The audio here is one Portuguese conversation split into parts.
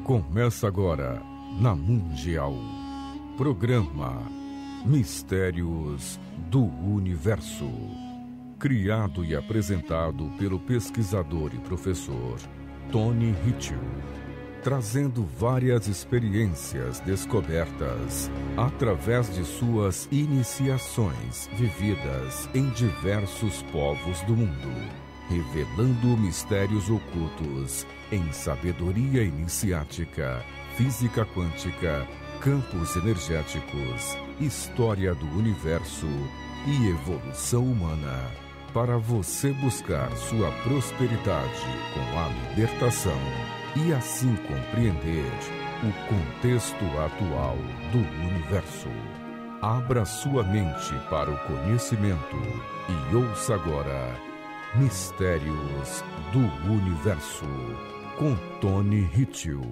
Começa agora, na Mundial, programa Mistérios do Universo, criado e apresentado pelo pesquisador e professor Tony Hitchell, trazendo várias experiências descobertas através de suas iniciações vividas em diversos povos do mundo, revelando mistérios ocultos em sabedoria iniciática, física quântica, campos energéticos, história do universo e evolução humana, para você buscar sua prosperidade com a libertação e assim compreender o contexto atual do universo. Abra sua mente para o conhecimento e ouça agora Mistérios do Universo, com Tony Hitchell.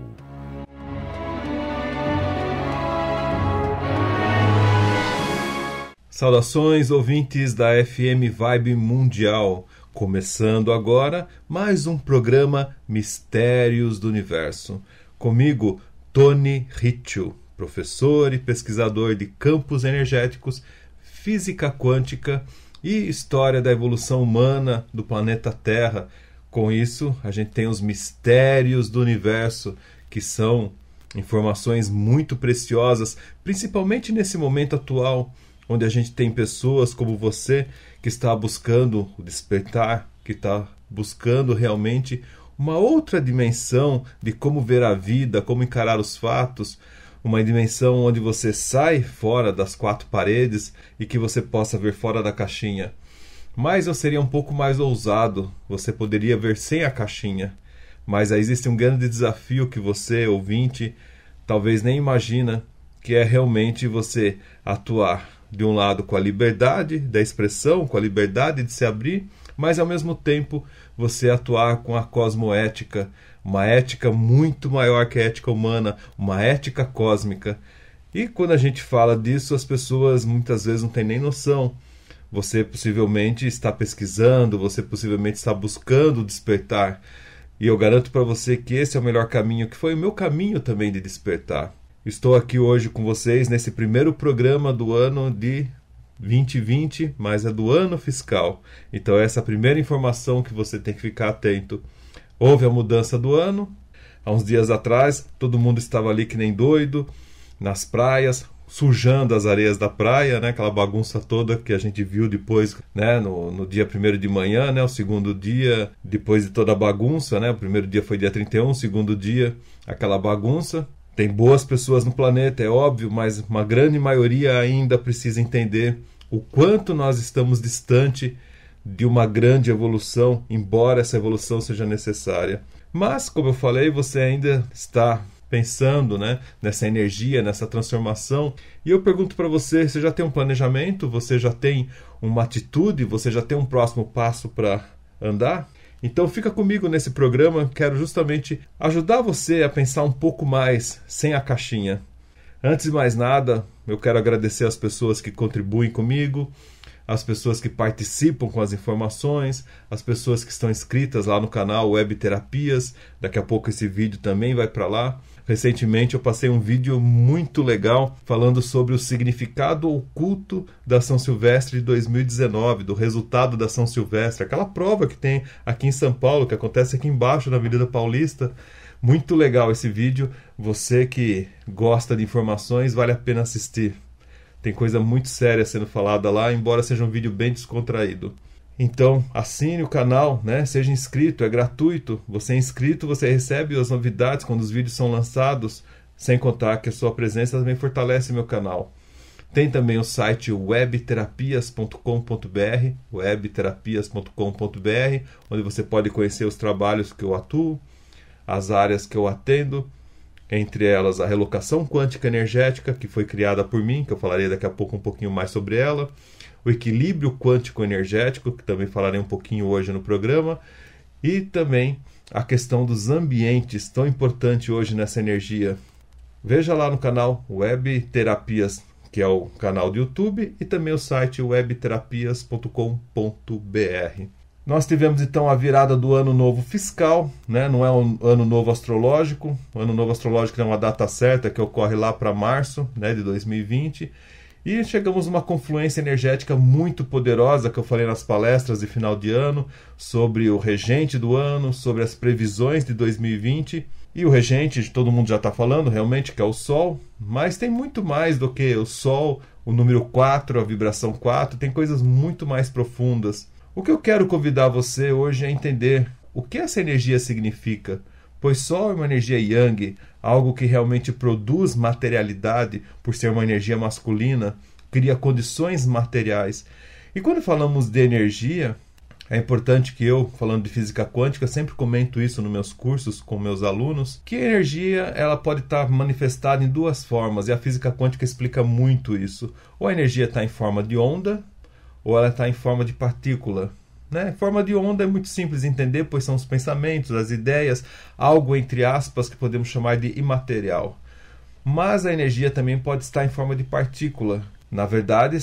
Saudações, ouvintes da FM Vibe Mundial. Começando agora mais um programa Mistérios do Universo. Comigo, Tony Hitchell, professor e pesquisador de campos energéticos, física quântica e história da evolução humana do planeta Terra. Com isso, a gente tem os mistérios do universo, que são informações muito preciosas, principalmente nesse momento atual, onde a gente tem pessoas como você que está buscando o despertar, que está buscando realmente uma outra dimensão de como ver a vida, como encarar os fatos, uma dimensão onde você sai fora das quatro paredes e que você possa ver fora da caixinha. Mas eu seria um pouco mais ousado, você poderia ver sem a caixinha. Mas aí existe um grande desafio que você, ouvinte, talvez nem imagina, que é realmente você atuar de um lado com a liberdade da expressão, com a liberdade de se abrir, mas ao mesmo tempo você atuar com a cosmoética, uma ética muito maior que a ética humana, uma ética cósmica. E quando a gente fala disso, as pessoas muitas vezes não têm nem noção. Você possivelmente está pesquisando, você possivelmente está buscando despertar. E eu garanto para você que esse é o melhor caminho, que foi o meu caminho também de despertar. Estou aqui hoje com vocês nesse primeiro programa do ano de 2020, mas é do ano fiscal. Então essa é a primeira informação que você tem que ficar atento. Houve a mudança do ano. Há uns dias atrás, todo mundo estava ali que nem doido, nas praias, sujando as areias da praia, né? Aquela bagunça toda que a gente viu depois, né? No dia 1º de manhã, né? O segundo dia, depois de toda a bagunça, né? O primeiro dia foi dia 31, o segundo dia, aquela bagunça. Tem boas pessoas no planeta, é óbvio, mas uma grande maioria ainda precisa entender o quanto nós estamos distante de uma grande evolução, embora essa evolução seja necessária. Mas, como eu falei, você ainda está pensando, né, nessa energia, nessa transformação. E eu pergunto para você, você já tem um planejamento? Você já tem uma atitude? Você já tem um próximo passo para andar? Então fica comigo nesse programa, quero justamente ajudar você a pensar um pouco mais sem a caixinha. Antes de mais nada, eu quero agradecer as pessoas que contribuem comigo, as pessoas que participam com as informações, as pessoas que estão inscritas lá no canal Web Terapias. Daqui a pouco esse vídeo também vai para lá. Recentemente eu passei um vídeo muito legal falando sobre o significado oculto da São Silvestre de 2019, do resultado da São Silvestre, aquela prova que tem aqui em São Paulo, que acontece aqui embaixo na Avenida Paulista. Muito legal esse vídeo, você que gosta de informações, vale a pena assistir. Tem coisa muito séria sendo falada lá, embora seja um vídeo bem descontraído. Então, assine o canal, né? Seja inscrito, é gratuito. Você é inscrito, você recebe as novidades quando os vídeos são lançados, sem contar que a sua presença também fortalece meu canal. Tem também o site webterapias.com.br, webterapias.com.br, onde você pode conhecer os trabalhos que eu atuo, as áreas que eu atendo, entre elas a relocação quântica energética, que foi criada por mim, que eu falarei daqui a pouco um pouquinho mais sobre ela, o equilíbrio quântico energético, que também falarei um pouquinho hoje no programa, e também a questão dos ambientes, tão importante hoje nessa energia. Veja lá no canal Web Terapias, que é o canal do YouTube, e também o site webterapias.com.br. Nós tivemos então a virada do ano novo fiscal, né? Não é um ano novo astrológico. O ano novo astrológico tem uma data certa que ocorre lá para março, né, de 2020. E chegamos a uma confluência energética muito poderosa que eu falei nas palestras de final de ano, sobre o regente do ano, sobre as previsões de 2020. E o regente, todo mundo já está falando realmente, que é o Sol, mas tem muito mais do que o Sol, o número 4, a vibração 4, tem coisas muito mais profundas. O que eu quero convidar você hoje é entender o que essa energia significa, pois Sol é uma energia Yang, algo que realmente produz materialidade por ser uma energia masculina, cria condições materiais. E quando falamos de energia, é importante que eu, falando de física quântica, sempre comento isso nos meus cursos com meus alunos, que a energia ela pode estar manifestada em duas formas, e a física quântica explica muito isso. Ou a energia está em forma de onda, ou ela está em forma de partícula. Né? Forma de onda é muito simples de entender, pois são os pensamentos, as ideias, algo entre aspas que podemos chamar de imaterial. Mas a energia também pode estar em forma de partícula. Na verdade,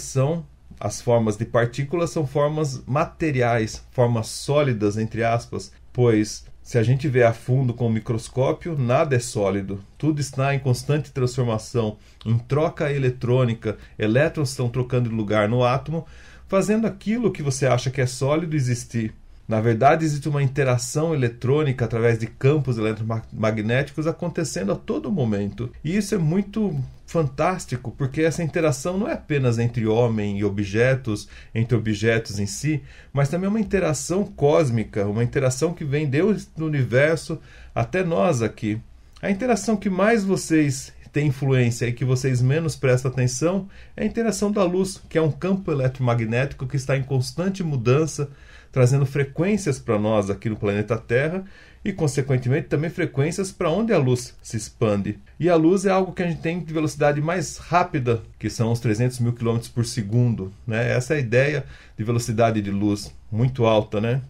as formas de partículas são formas materiais, formas sólidas, entre aspas, pois se a gente vê a fundo com o microscópio, nada é sólido. Tudo está em constante transformação, em troca eletrônica, elétrons estão trocando de lugar no átomo, fazendo aquilo que você acha que é sólido existir. Na verdade, existe uma interação eletrônica através de campos eletromagnéticos acontecendo a todo momento. E isso é muito fantástico, porque essa interação não é apenas entre homem e objetos, entre objetos em si, mas também é uma interação cósmica, uma interação que vem do universo até nós aqui. A interação que mais vocês tem influência e que vocês menos prestam atenção é a interação da luz, que é um campo eletromagnético que está em constante mudança, trazendo frequências para nós aqui no planeta Terra e, consequentemente, também frequências para onde a luz se expande. E a luz é algo que a gente tem de velocidade mais rápida, que são os 300 mil km por segundo. Né? Essa é a ideia de velocidade de luz, muito alta, né?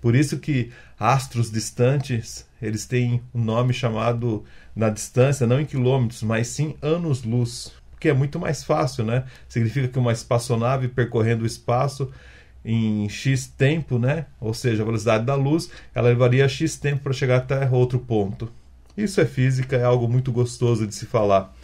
Por isso que astros distantes, eles têm um nome chamado, na distância, não em quilômetros, mas sim anos-luz, porque é muito mais fácil, né? Significa que uma espaçonave percorrendo o espaço em X tempo, né? Ou seja, a velocidade da luz, ela levaria X tempo para chegar até outro ponto. Isso é física, é algo muito gostoso de se falar.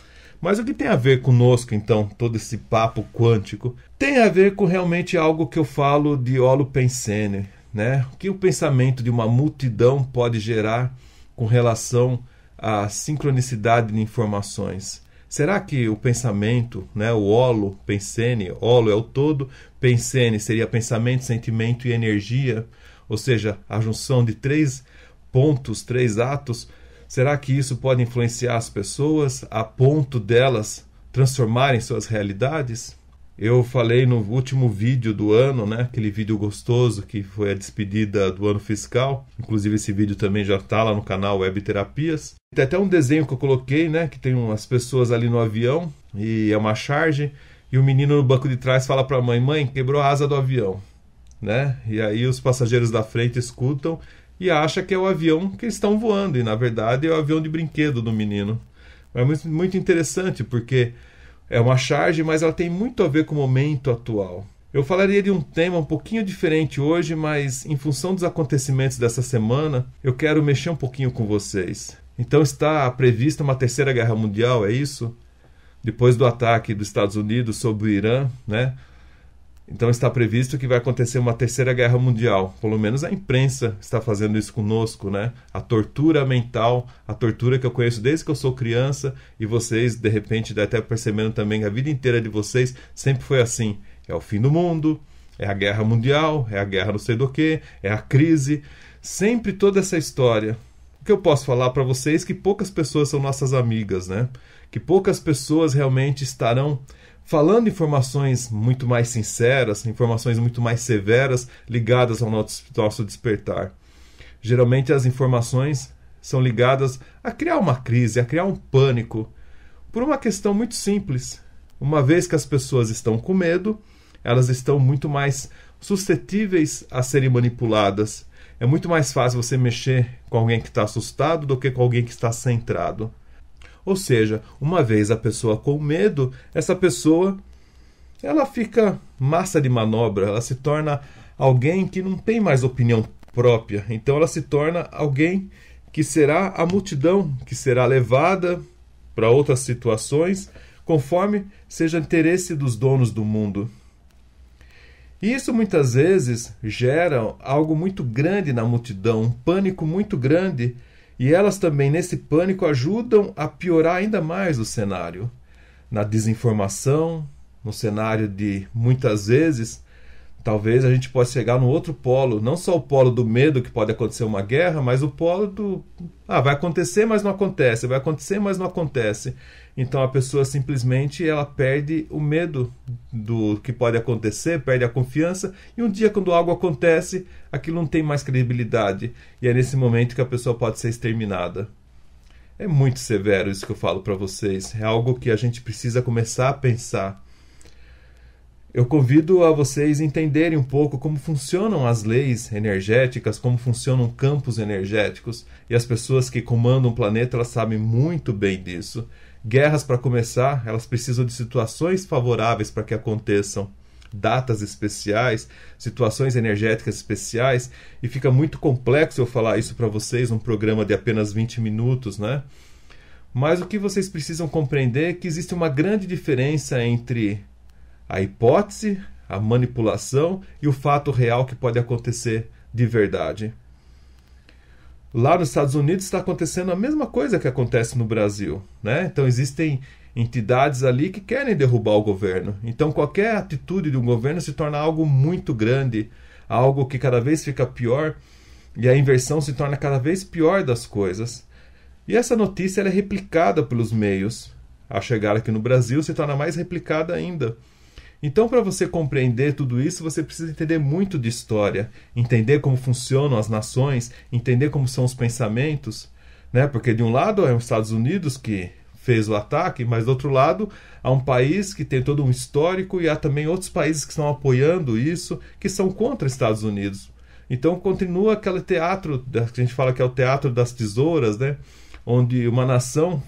Mas o que tem a ver conosco, então, todo esse papo quântico? Tem a ver com realmente algo que eu falo de holopensene, né? O que o pensamento de uma multidão pode gerar com relação à sincronicidade de informações? Será que o pensamento, né, o holo, pensene, holo é o todo, pensene seria pensamento, sentimento e energia, ou seja, a junção de 3 pontos, 3 atos? Será que isso pode influenciar as pessoas a ponto delas transformarem suas realidades? Eu falei no último vídeo do ano, né, aquele vídeo gostoso que foi a despedida do ano fiscal. Inclusive esse vídeo também já está lá no canal Web Terapias. Tem até um desenho que eu coloquei, né, que tem umas pessoas ali no avião e é uma charge. E o menino no banco de trás fala para a mãe: mãe, quebrou a asa do avião. Né? E aí os passageiros da frente escutam e acham que é o avião que eles estão voando. E na verdade é o avião de brinquedo do menino. É muito interessante porque é uma charge, mas ela tem muito a ver com o momento atual. Eu falaria de um tema um pouquinho diferente hoje, mas em função dos acontecimentos dessa semana, eu quero mexer um pouquinho com vocês. Então está prevista uma terceira guerra mundial, é isso? Depois do ataque dos Estados Unidos sobre o Irã, né? Então está previsto que vai acontecer uma terceira guerra mundial. Pelo menos a imprensa está fazendo isso conosco, né? A tortura mental, a tortura que eu conheço desde que eu sou criança, e vocês, de repente, até percebendo também, a vida inteira de vocês sempre foi assim. É o fim do mundo, é a guerra mundial, é a guerra não sei do que, é a crise. Sempre toda essa história. O que eu posso falar para vocês é que poucas pessoas são nossas amigas, né? Que poucas pessoas realmente estarão falando informações muito mais sinceras, informações muito mais severas, ligadas ao nosso despertar. Geralmente as informações são ligadas a criar uma crise, a criar um pânico, por uma questão muito simples. Uma vez que as pessoas estão com medo, elas estão muito mais suscetíveis a serem manipuladas. É muito mais fácil você mexer com alguém que está assustado do que com alguém que está centrado. Ou seja, uma vez a pessoa com medo, essa pessoa ela fica massa de manobra, ela se torna alguém que não tem mais opinião própria. Então ela se torna alguém que será a multidão, que será levada para outras situações, conforme seja o interesse dos donos do mundo. E isso muitas vezes gera algo muito grande na multidão, um pânico muito grande, e elas também nesse pânico ajudam a piorar ainda mais o cenário. Na desinformação, no cenário de muitas vezes, talvez a gente possa chegar no outro polo, não só o polo do medo que pode acontecer uma guerra, mas o polo do vai acontecer, mas não acontece, vai acontecer, mas não acontece. Então a pessoa simplesmente ela perde o medo do que pode acontecer, perde a confiança, e um dia quando algo acontece, aquilo não tem mais credibilidade, e é nesse momento que a pessoa pode ser exterminada. É muito severo isso que eu falo para vocês, é algo que a gente precisa começar a pensar. Eu convido a vocês entenderem um pouco como funcionam as leis energéticas, como funcionam campos energéticos, e as pessoas que comandam o planeta elas sabem muito bem disso. Guerras, para começar, elas precisam de situações favoráveis para que aconteçam, datas especiais, situações energéticas especiais, e fica muito complexo eu falar isso para vocês num programa de apenas 20 minutos, né? Mas o que vocês precisam compreender é que existe uma grande diferença entre a hipótese, a manipulação e o fato real que pode acontecer de verdade. Lá nos Estados Unidos está acontecendo a mesma coisa que acontece no Brasil, né? Então existem entidades ali que querem derrubar o governo. Então qualquer atitude de um governo se torna algo muito grande, algo que cada vez fica pior, e a inversão se torna cada vez pior das coisas. E essa notícia ela é replicada pelos meios. Ao chegar aqui no Brasil, se torna mais replicada ainda. Então, para você compreender tudo isso, você precisa entender muito de história, entender como funcionam as nações, entender como são os pensamentos, né? Porque de um lado é os Estados Unidos que fez o ataque, mas do outro lado há um país que tem todo um histórico e há também outros países que estão apoiando isso, que são contra os Estados Unidos. Então continua aquele teatro, que a gente fala que é o teatro das tesouras, né? Onde uma nação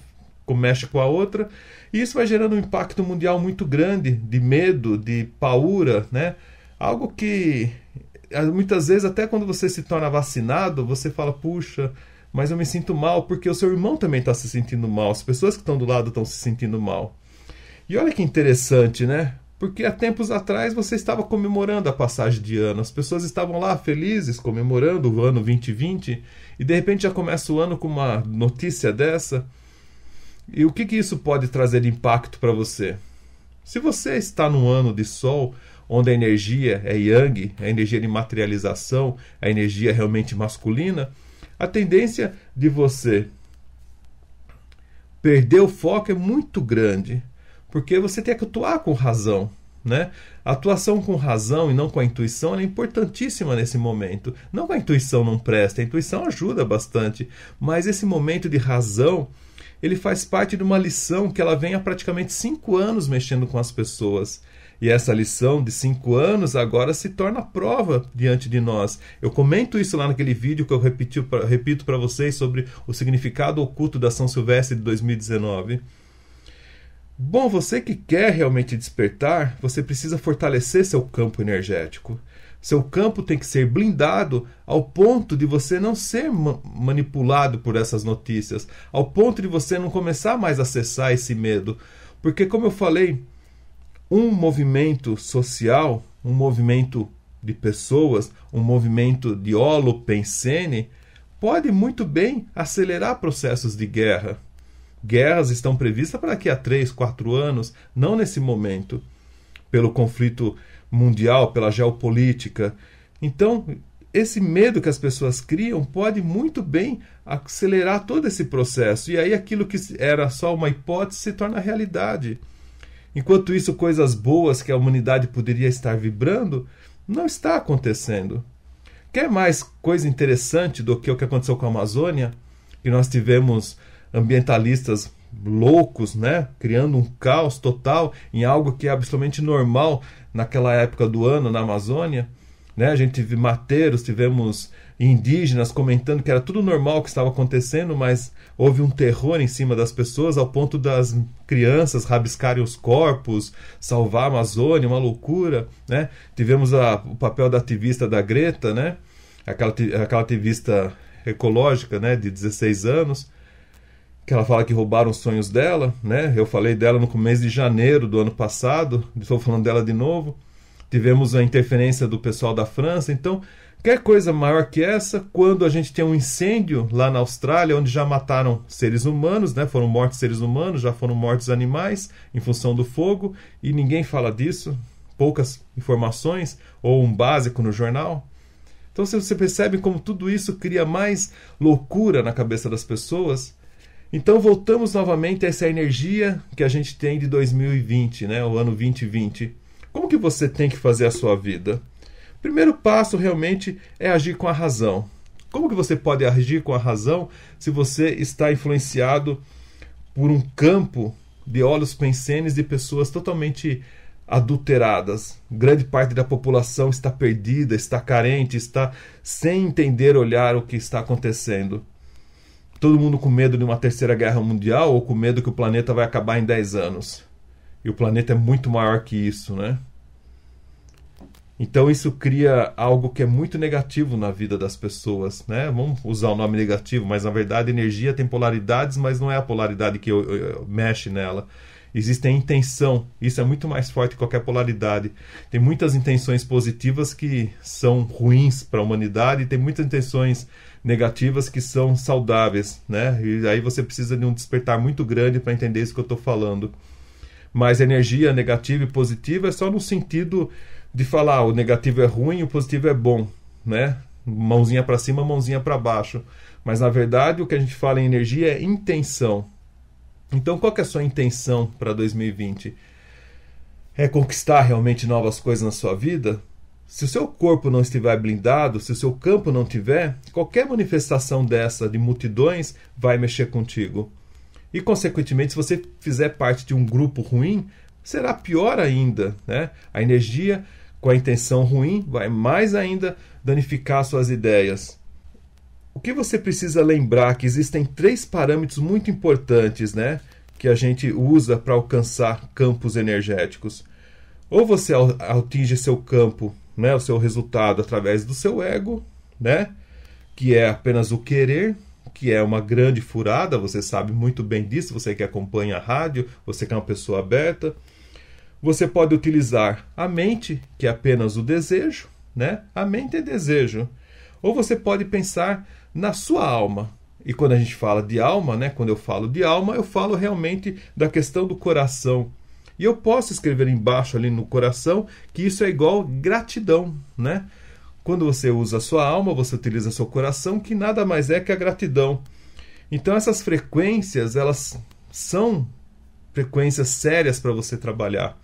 mexe com a outra, e isso vai gerando um impacto mundial muito grande, de medo, de paura, né? Algo que muitas vezes até quando você se torna vacinado, você fala, puxa, mas eu me sinto mal, porque o seu irmão também está se sentindo mal, as pessoas que estão do lado estão se sentindo mal. E olha que interessante, né? Porque há tempos atrás você estava comemorando a passagem de ano, as pessoas estavam lá felizes comemorando o ano 2020, e de repente já começa o ano com uma notícia dessa. E o que isso pode trazer de impacto para você? Se você está num ano de sol, onde a energia é yang, a energia de materialização, a energia realmente masculina, a tendência de você perder o foco é muito grande, porque você tem que atuar com razão, né? A atuação com razão e não com a intuição é importantíssima nesse momento. Não que a intuição não preste, a intuição ajuda bastante, mas esse momento de razão ele faz parte de uma lição que ela vem há praticamente 5 anos mexendo com as pessoas. E essa lição de 5 anos agora se torna prova diante de nós. Eu comento isso lá naquele vídeo que eu repito para vocês sobre o significado oculto da São Silvestre de 2019. Bom, você que quer realmente despertar, você precisa fortalecer seu campo energético. Seu campo tem que ser blindado ao ponto de você não ser manipulado por essas notícias, ao ponto de você não começar mais a acessar esse medo. Porque, como eu falei, um movimento social, um movimento de pessoas, um movimento de holopensene, pode muito bem acelerar processos de guerra. Guerras estão previstas para daqui a 3, 4 anos, não nesse momento, pelo conflito mundial, pela geopolítica. Então, esse medo que as pessoas criam pode muito bem acelerar todo esse processo. E aí aquilo que era só uma hipótese se torna realidade. Enquanto isso, coisas boas que a humanidade poderia estar vibrando, não está acontecendo. Quer mais coisa interessante do que o que aconteceu com a Amazônia? Que nós tivemos ambientalistas loucos, né? Criando um caos total em algo que é absolutamente normal naquela época do ano na Amazônia, né? A gente teve mateiros, tivemos e indígenas comentando que era tudo normal que estava acontecendo, mas houve um terror em cima das pessoas ao ponto das crianças rabiscarem os corpos, salvar a Amazônia, uma loucura, né? Tivemos o papel da ativista da Greta, né? Aquela ativista ecológica, né? De 16 anos, que ela fala que roubaram os sonhos dela, né? Eu falei dela no começo de janeiro do ano passado, estou falando dela de novo. Tivemos a interferência do pessoal da França. Então, quer coisa maior que essa, quando a gente tem um incêndio lá na Austrália, onde já mataram seres humanos, né? Foram mortos seres humanos, já foram mortos animais em função do fogo, e ninguém fala disso, poucas informações, ou um básico no jornal. Então você percebe como tudo isso cria mais loucura na cabeça das pessoas. Então voltamos novamente a essa energia que a gente tem de 2020, né? O ano 2020. Como que você tem que fazer a sua vida? O primeiro passo realmente é agir com a razão. Como que você pode agir com a razão se você está influenciado por um campo de óleos pensenes de pessoas totalmente adulteradas? Grande parte da população está perdida, está carente, está sem entender, olhar o que está acontecendo. Todo mundo com medo de uma terceira guerra mundial ou com medo que o planeta vai acabar em 10 anos. E o planeta é muito maior que isso, né? Então isso cria algo que é muito negativo na vida das pessoas, né? Vamos usar o nome negativo, mas na verdade energia tem polaridades, mas não é a polaridade que mexe nela. Existe a intenção, isso é muito mais forte que qualquer polaridade. Tem muitas intenções positivas que são ruins para a humanidade e tem muitas intenções negativas que são saudáveis, né? E aí você precisa de um despertar muito grande para entender isso que eu estou falando. Mas energia negativa e positiva é só no sentido de falar o negativo é ruim e o positivo é bom, né? Mãozinha para cima, mãozinha para baixo. Mas na verdade o que a gente fala em energia é intenção. Então qual que é a sua intenção para 2020? É conquistar realmente novas coisas na sua vida? Se o seu corpo não estiver blindado, se o seu campo não tiver, qualquer manifestação dessa de multidões vai mexer contigo. E, consequentemente, se você fizer parte de um grupo ruim, será pior ainda, né? A energia com a intenção ruim vai mais ainda danificar suas ideias. O que você precisa lembrar é que existem 3 parâmetros muito importantes, né? Que a gente usa para alcançar campos energéticos. Ou você atinge seu campo, né? O seu resultado através do seu ego, né? Que é apenas o querer, que é uma grande furada, você sabe muito bem disso, você que acompanha a rádio, você que é uma pessoa aberta. Você pode utilizar a mente, que é apenas o desejo, né? A mente é desejo. Ou você pode pensar na sua alma. E quando a gente fala de alma, né? Quando eu falo de alma, eu falo realmente da questão do coração. E eu posso escrever embaixo ali no coração que isso é igual gratidão, né? Quando você usa a sua alma, você utiliza seu coração, que nada mais é que a gratidão. Então essas frequências, elas são frequências sérias para você trabalhar.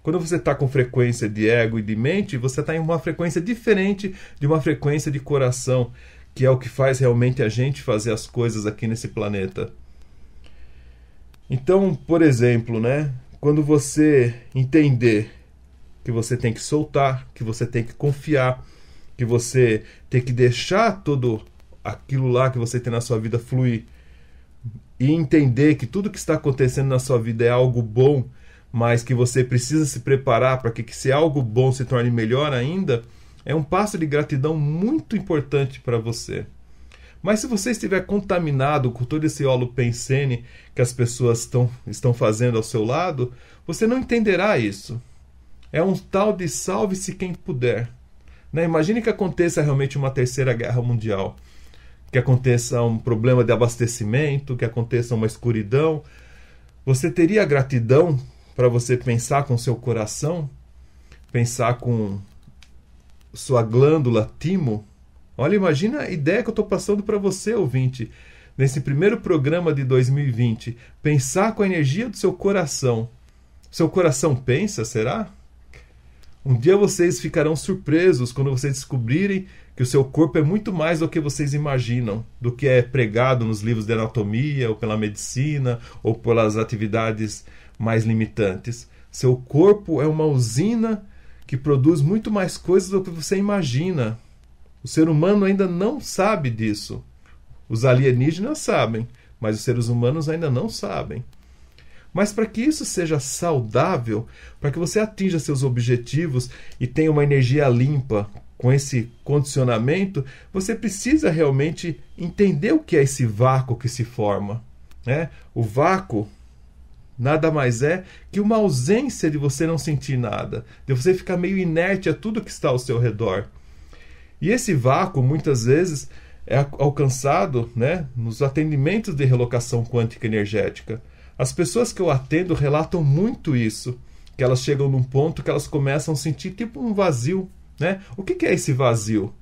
Quando você está com frequência de ego e de mente, você está em uma frequência diferente de uma frequência de coração, que é o que faz realmente a gente fazer as coisas aqui nesse planeta. Então, por exemplo, né, quando você entender que você tem que soltar, que você tem que confiar, que você tem que deixar tudo aquilo lá que você tem na sua vida fluir e entender que tudo que está acontecendo na sua vida é algo bom, mas que você precisa se preparar para que esse algo bom se torne melhor ainda, é um passo de gratidão muito importante para você. Mas se você estiver contaminado com todo esse óleo pensene que as pessoas estão fazendo ao seu lado, você não entenderá isso. É um tal de salve-se quem puder. Né? Imagine que aconteça realmente uma terceira guerra mundial, que aconteça um problema de abastecimento, que aconteça uma escuridão. Você teria gratidão para você pensar com seu coração, pensar com sua glândula timo? Olha, imagina a ideia que eu estou passando para você, ouvinte, nesse primeiro programa de 2020. Pensar com a energia do seu coração. Seu coração pensa, será? Um dia vocês ficarão surpresos quando vocês descobrirem que o seu corpo é muito mais do que vocês imaginam, do que é pregado nos livros de anatomia, ou pela medicina, ou pelas atividades mais limitantes. Seu corpo é uma usina que produz muito mais coisas do que você imagina. O ser humano ainda não sabe disso. Os alienígenas sabem, mas os seres humanos ainda não sabem. Mas para que isso seja saudável, para que você atinja seus objetivos e tenha uma energia limpa com esse condicionamento, você precisa realmente entender o que é esse vácuo que se forma, né? O vácuo nada mais é que uma ausência de você não sentir nada, de você ficar meio inerte a tudo que está ao seu redor. E esse vácuo, muitas vezes, é alcançado, né, nos atendimentos de relocação quântica energética. As pessoas que eu atendo relatam muito isso, que elas chegam num ponto que elas começam a sentir tipo um vazio, né? O que é esse vazio?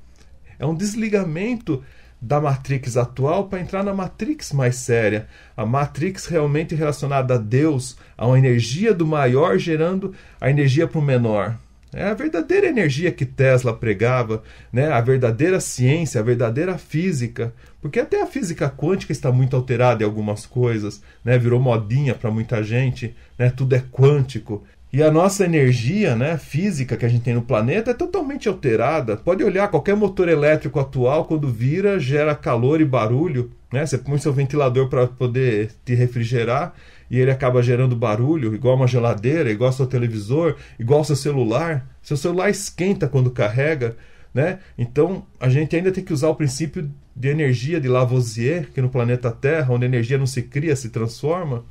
É um desligamento da Matrix atual para entrar na Matrix mais séria. A Matrix realmente relacionada a Deus, a uma energia do maior gerando a energia para o menor. É a verdadeira energia que Tesla pregava, né? A verdadeira ciência, a verdadeira física. Porque até a física quântica está muito alterada em algumas coisas, né? Virou modinha para muita gente, né? Tudo é quântico. E a nossa energia, né, física que a gente tem no planeta é totalmente alterada. Pode olhar, qualquer motor elétrico atual, quando vira, gera calor e barulho, né? Você põe seu ventilador para poder te refrigerar e ele acaba gerando barulho, igual uma geladeira, igual seu televisor, igual seu celular. Seu celular esquenta quando carrega, né? Então, a gente ainda tem que usar o princípio de energia de Lavoisier, que no planeta Terra, onde a energia não se cria, se transforma.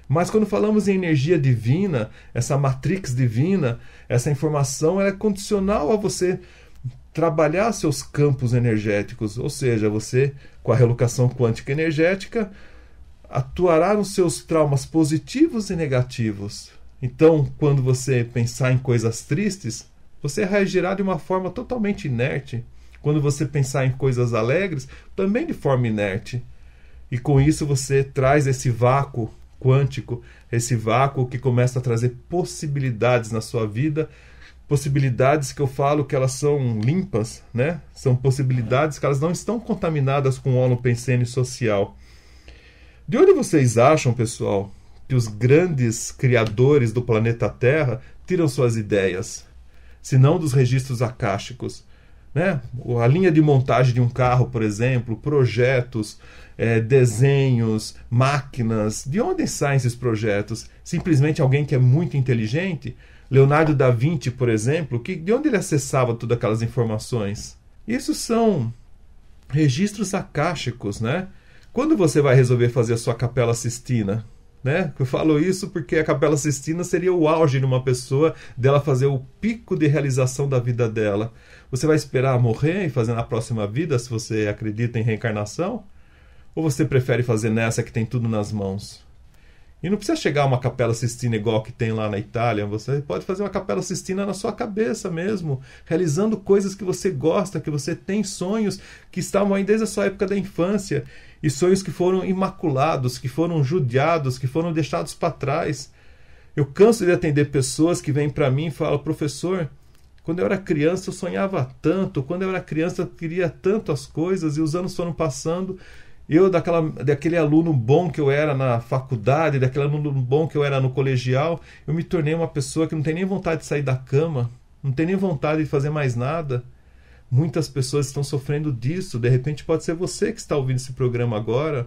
Mas quando falamos em energia divina, essa matrix divina, essa informação ela é condicional a você trabalhar seus campos energéticos, ou seja, você, com a relocação quântica energética, atuará nos seus traumas positivos e negativos. Então, quando você pensar em coisas tristes, você reagirá de uma forma totalmente inerte. Quando você pensar em coisas alegres, também de forma inerte. E com isso você traz esse vácuo quântico, esse vácuo que começa a trazer possibilidades na sua vida, possibilidades que eu falo que elas são limpas, né? São possibilidades que elas não estão contaminadas com o holopensene social. De onde vocês acham, pessoal, que os grandes criadores do planeta Terra tiram suas ideias? Se não dos registros akáshicos, né? A linha de montagem de um carro, por exemplo, projetos, desenhos, máquinas. De onde saem esses projetos? Simplesmente alguém que é muito inteligente? Leonardo da Vinci, por exemplo, de onde ele acessava todas aquelas informações? Isso são registros akáshicos, né? Quando você vai resolver fazer a sua Capela Sistina? Né? Eu falo isso porque a Capela Sistina seria o auge de uma pessoa, dela fazer o pico de realização da vida dela. Você vai esperar morrer e fazer na próxima vida, se você acredita em reencarnação? Ou você prefere fazer nessa que tem tudo nas mãos? E não precisa chegar a uma Capela Sistina igual que tem lá na Itália. Você pode fazer uma Capela Sistina na sua cabeça mesmo, realizando coisas que você gosta, que você tem sonhos que estavam aí desde a sua época da infância, e sonhos que foram imaculados, que foram judiados, que foram deixados para trás. Eu canso de atender pessoas que vêm para mim e falam: professor, quando eu era criança eu sonhava tanto, quando eu era criança eu queria tanto as coisas, e os anos foram passando. Eu, daquele aluno bom que eu era na faculdade, daquele aluno bom que eu era no colegial, eu me tornei uma pessoa que não tem nem vontade de sair da cama, não tem nem vontade de fazer mais nada. Muitas pessoas estão sofrendo disso. De repente pode ser você que está ouvindo esse programa agora.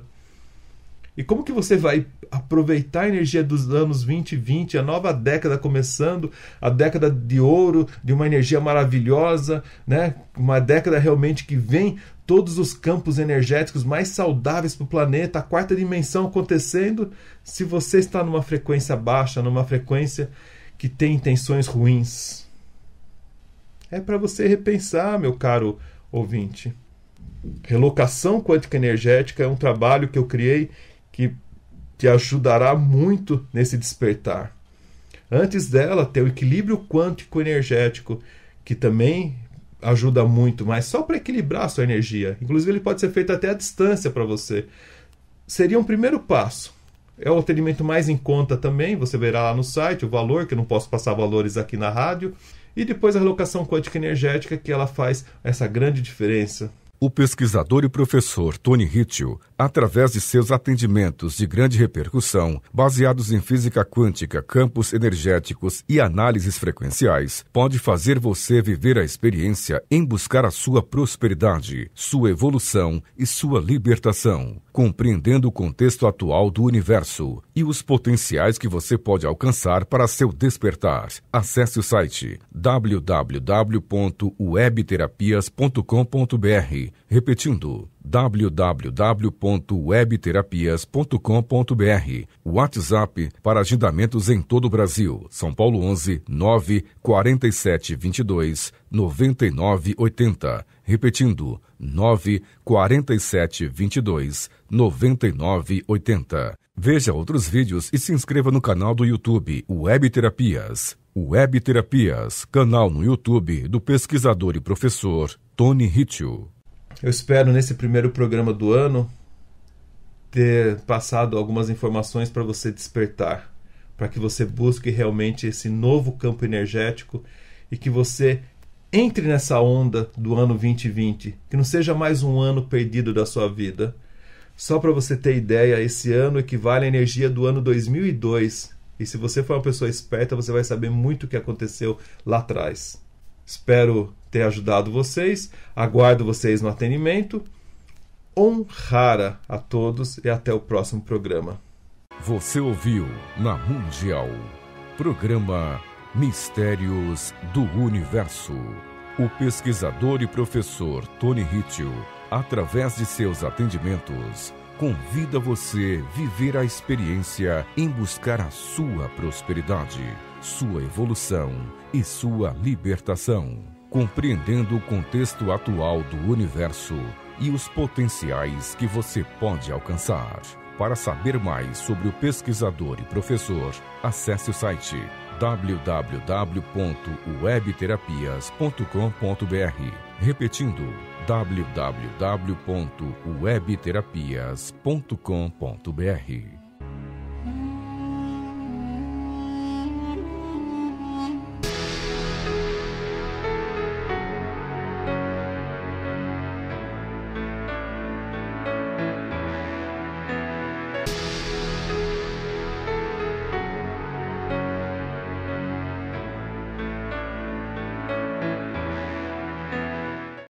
E como que você vai aproveitar a energia dos anos 2020, a nova década começando, a década de ouro, de uma energia maravilhosa, né? Uma década realmente que vem todos os campos energéticos mais saudáveis para o planeta, a quarta dimensão acontecendo, se você está numa frequência baixa, numa frequência que tem intenções ruins? É para você repensar, meu caro ouvinte. Relocação quântica energética é um trabalho que eu criei que te ajudará muito nesse despertar. Antes dela, tem o equilíbrio quântico energético, que também ajuda muito, mas só para equilibrar a sua energia. Inclusive, ele pode ser feito até à distância para você. Seria um primeiro passo. É o atendimento mais em conta também. Você verá lá no site o valor, que eu não posso passar valores aqui na rádio. E depois a relocação quântica energética, que ela faz essa grande diferença. O pesquisador e professor Tony Ritchie, através de seus atendimentos de grande repercussão, baseados em física quântica, campos energéticos e análises frequenciais, pode fazer você viver a experiência em buscar a sua prosperidade, sua evolução e sua libertação, compreendendo o contexto atual do universo e os potenciais que você pode alcançar para seu despertar. Acesse o site www.webterapias.com.br. Repetindo, www.webterapias.com.br. WhatsApp para agendamentos em todo o Brasil. São Paulo 11 9 47 22 99 80. Repetindo, 9 47 22 99 80. Veja outros vídeos e se inscreva no canal do YouTube Web Terapias. Web Terapias, canal no YouTube do pesquisador e professor Tony Ritchie. Eu espero, nesse primeiro programa do ano, ter passado algumas informações para você despertar, para que você busque realmente esse novo campo energético e que você entre nessa onda do ano 2020, que não seja mais um ano perdido da sua vida. Só para você ter ideia, esse ano equivale à energia do ano 2002. E se você for uma pessoa esperta, você vai saber muito o que aconteceu lá atrás. Espero ter ajudado vocês. Aguardo vocês no atendimento. Honrara a todos e até o próximo programa. Você ouviu na Mundial, programa Mistérios do Universo. O pesquisador e professor Tony Ritchie, através de seus atendimentos, convida você a viver a experiência em buscar a sua prosperidade, sua evolução e sua libertação, compreendendo o contexto atual do universo e os potenciais que você pode alcançar. Para saber mais sobre o pesquisador e professor, acesse o site www.webterapias.com.br. Repetindo, www.webterapias.com.br.